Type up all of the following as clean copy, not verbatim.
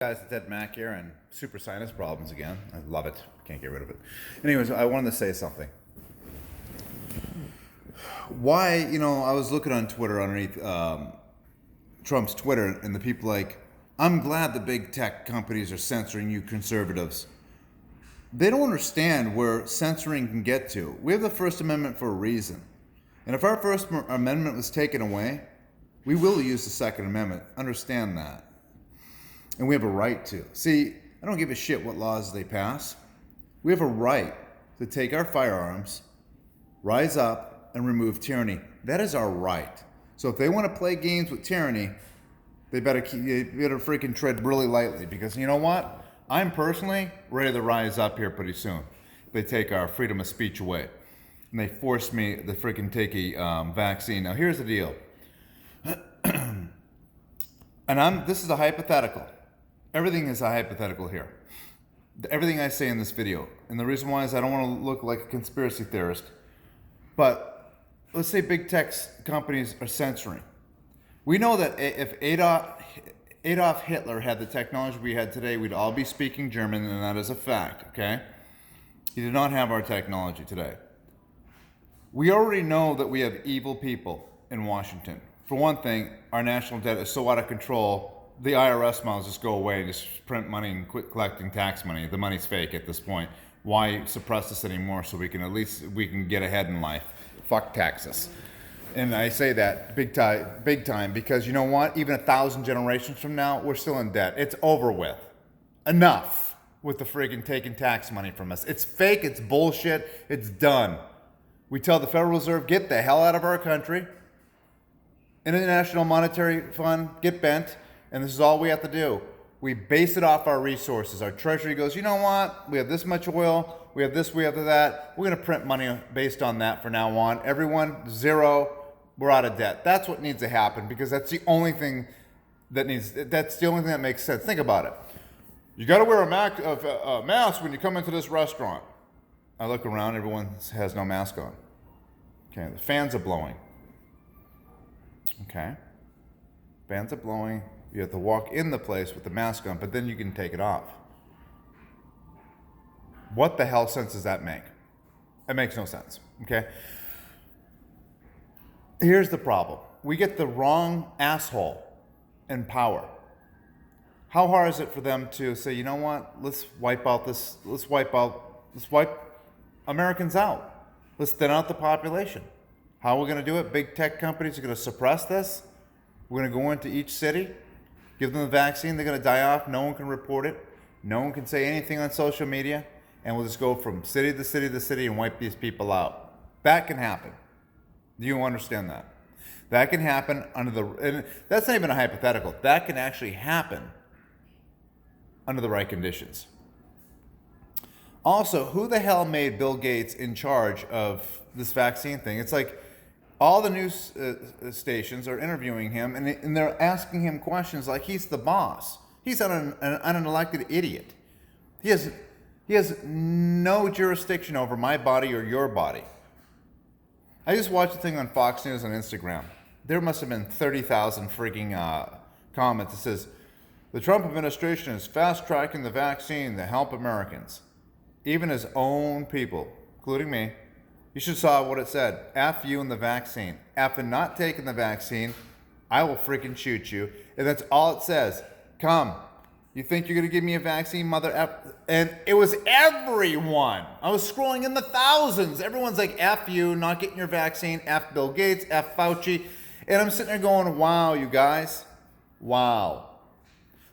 Guys, it's Ed Mack here, and super sinus problems again. I love it. Can't get rid of it. Anyways, I wanted to say something. Why, I was looking on Twitter underneath Trump's Twitter, and the people like, I'm glad the big tech companies are censoring you conservatives. They don't understand where censoring can get to. We have the First Amendment for a reason. And if our First Amendment was taken away, we will use the Second Amendment. Understand that. And we have a right to. See, I don't give a shit what laws they pass. We have a right to take our firearms, rise up, and remove tyranny. That is our right. So if they want to play games with tyranny, they better freaking tread really lightly, because you know what? I'm personally ready to rise up here pretty soon. They take our freedom of speech away, and they force me to freaking take a vaccine. Now here's the deal, and this is a hypothetical. Everything is a hypothetical here. Everything I say in this video. And the reason why is I don't want to look like a conspiracy theorist. But let's say big tech companies are censoring. We know that if Adolf Hitler had the technology we had today, we'd all be speaking German, and that is a fact, okay? He did not have our technology today. We already know that we have evil people in Washington. For one thing, our national debt is so out of control, the IRS might just go away and just print money and quit collecting tax money. The money's fake at this point. Why suppress this anymore so we can get ahead in life? Fuck taxes. And I say that big time, because you know what? Even 1,000 generations from now, we're still in debt. It's over with. Enough with the friggin' taking tax money from us. It's fake, it's bullshit, it's done. We tell the Federal Reserve, get the hell out of our country. International Monetary Fund, get bent. And this is all we have to do. We base it off our resources. Our treasury goes, you know what? We have this much oil. We have this, we have that. We're going to print money based on that from now on. Everyone, zero. We're out of debt. That's what needs to happen, because that's the only thing that makes sense. Think about it. You got to wear a mask when you come into this restaurant. I look around, everyone has no mask on. Okay, the fans are blowing. Okay. Fans are blowing. You have to walk in the place with the mask on, but then you can take it off. What the hell sense does that make? It makes no sense, okay? Here's the problem. We get the wrong asshole in power. How hard is it for them to say, you know what, let's wipe Americans out. Let's thin out the population. How are we going to do it? Big tech companies are going to suppress this. We're going to go into each city, give them the vaccine, they're going to die off, no one can report it, no one can say anything on social media, and we'll just go from city to city to city and wipe these people out. That can happen. Do you understand that? That can happen and that's not even a hypothetical. That can actually happen under the right conditions. Also, who the hell made Bill Gates in charge of this vaccine thing? It's like all the news stations are interviewing him, and they're asking him questions like he's the boss. He's an unelected idiot. He has no jurisdiction over my body or your body. I just watched a thing on Fox News on Instagram. There must have been 30,000 freaking comments. It says, the Trump administration is fast-tracking the vaccine to help Americans. Even his own people, including me. You should have saw what it said. F you and the vaccine. After not taking the vaccine, I will freaking shoot you. And that's all it says. Come. You think you're going to give me a vaccine, mother F? And it was everyone. I was scrolling in the thousands. Everyone's like, F you, not getting your vaccine. F Bill Gates, F Fauci. And I'm sitting there going, wow, you guys. Wow.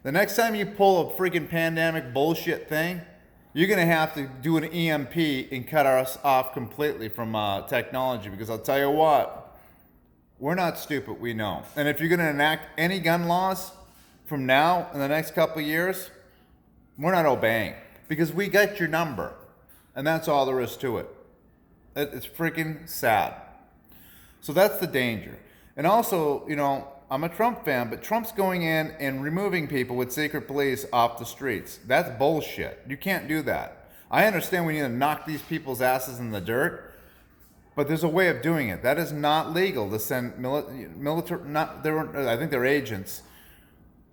The next time you pull a freaking pandemic bullshit thing, you're going to have to do an EMP and cut us off completely from technology, because I'll tell you what, we're not stupid, we know. And if you're going to enact any gun laws from now in the next couple of years, we're not obeying, because we got your number. And that's all there is to it. It's freaking sad. So that's the danger. And also, I'm a Trump fan, but Trump's going in and removing people with secret police off the streets. That's bullshit. You can't do that. I understand we need to knock these people's asses in the dirt, but there's a way of doing it. That is not legal to send military, I think they're agents,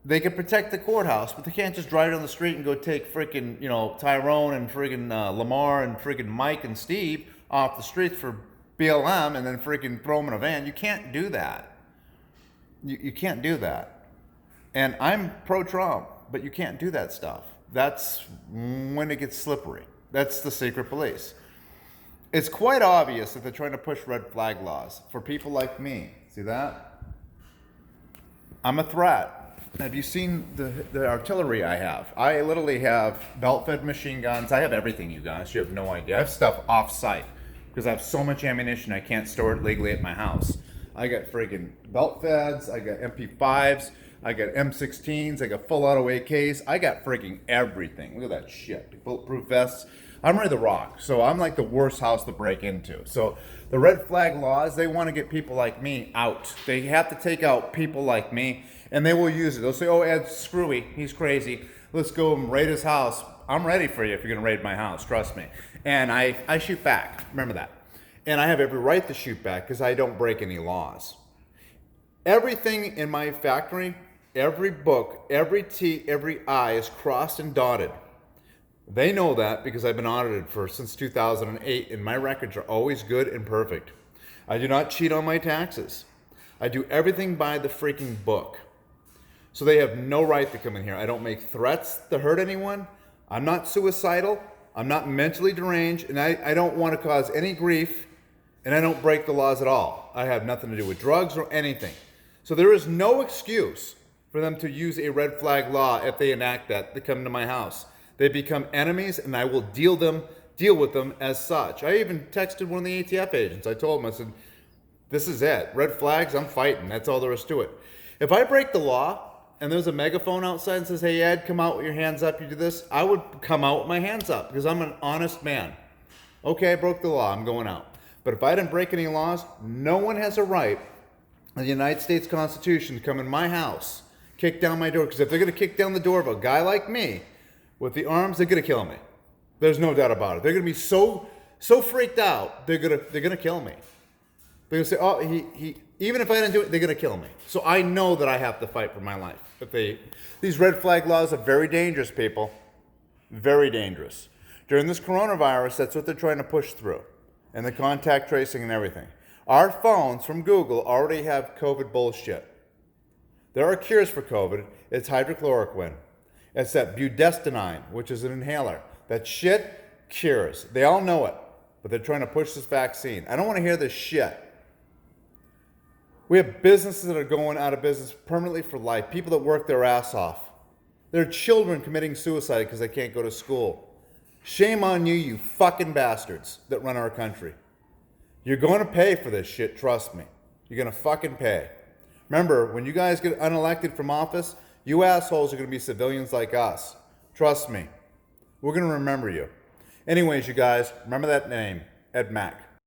They can protect the courthouse, but they can't just drive down the street and go take freaking, Tyrone and freaking Lamar and freaking Mike and Steve off the streets for BLM and then freaking throw them in a van. You can't do that. You can't do that. And I'm pro-Trump, but you can't do that stuff. That's when it gets slippery. That's the secret police. It's quite obvious that they're trying to push red flag laws for people like me. See that? I'm a threat. Have you seen the artillery I have? I literally have belt-fed machine guns. I have everything, you guys. You have no idea. I have stuff off-site because I have so much ammunition I can't store it legally at my house. I got friggin' belt-feds. I got MP5s. I got M16s. I got full auto AKs. I got friggin' everything. Look at that shit. Bulletproof vests. I'm ready to rock. So I'm like the worst house to break into. So the red flag laws, they want to get people like me out. They have to take out people like me. And they will use it. They'll say, oh, Ed's screwy. He's crazy. Let's go and raid his house. I'm ready for you if you're going to raid my house. Trust me. And I shoot back. Remember that. And I have every right to shoot back because I don't break any laws. Everything in my factory, every book, every T, every I is crossed and dotted. They know that because I've been audited since 2008, and my records are always good and perfect. I do not cheat on my taxes. I do everything by the freaking book. So they have no right to come in here. I don't make threats to hurt anyone. I'm not suicidal. I'm not mentally deranged. And I don't want to cause any grief. And I don't break the laws at all. I have nothing to do with drugs or anything. So there is no excuse for them to use a red flag law if they enact that to come to my house. They become enemies, and I will deal with them as such. I even texted one of the ATF agents. I told him, I said, this is it. Red flags, I'm fighting. That's all there is to it. If I break the law, and there's a megaphone outside and says, hey, Ed, come out with your hands up, you do this, I would come out with my hands up because I'm an honest man. Okay, I broke the law, I'm going out. But if I didn't break any laws, no one has a right in the United States Constitution to come in my house, kick down my door, because if they're going to kick down the door of a guy like me with the arms, they're going to kill me. There's no doubt about it. They're going to be so freaked out, they're going to kill me. They're going to say, oh, he even if I didn't do it, they're going to kill me. So I know that I have to fight for my life. These red flag laws are very dangerous, people. Very dangerous. During this coronavirus, that's what they're trying to push through. And the contact tracing and everything. Our phones from Google already have COVID bullshit. There are cures for COVID. It's hydrochloroquine. It's that budesonide, which is an inhaler. That shit cures. They all know it. But they're trying to push this vaccine. I don't want to hear this shit. We have businesses that are going out of business permanently for life. People that work their ass off. There are children committing suicide because they can't go to school. Shame on you, you fucking bastards that run our country. You're going to pay for this shit, trust me. You're going to fucking pay. Remember, when you guys get unelected from office, you assholes are going to be civilians like us. Trust me. We're going to remember you. Anyways, you guys, remember that name, Ed Mack.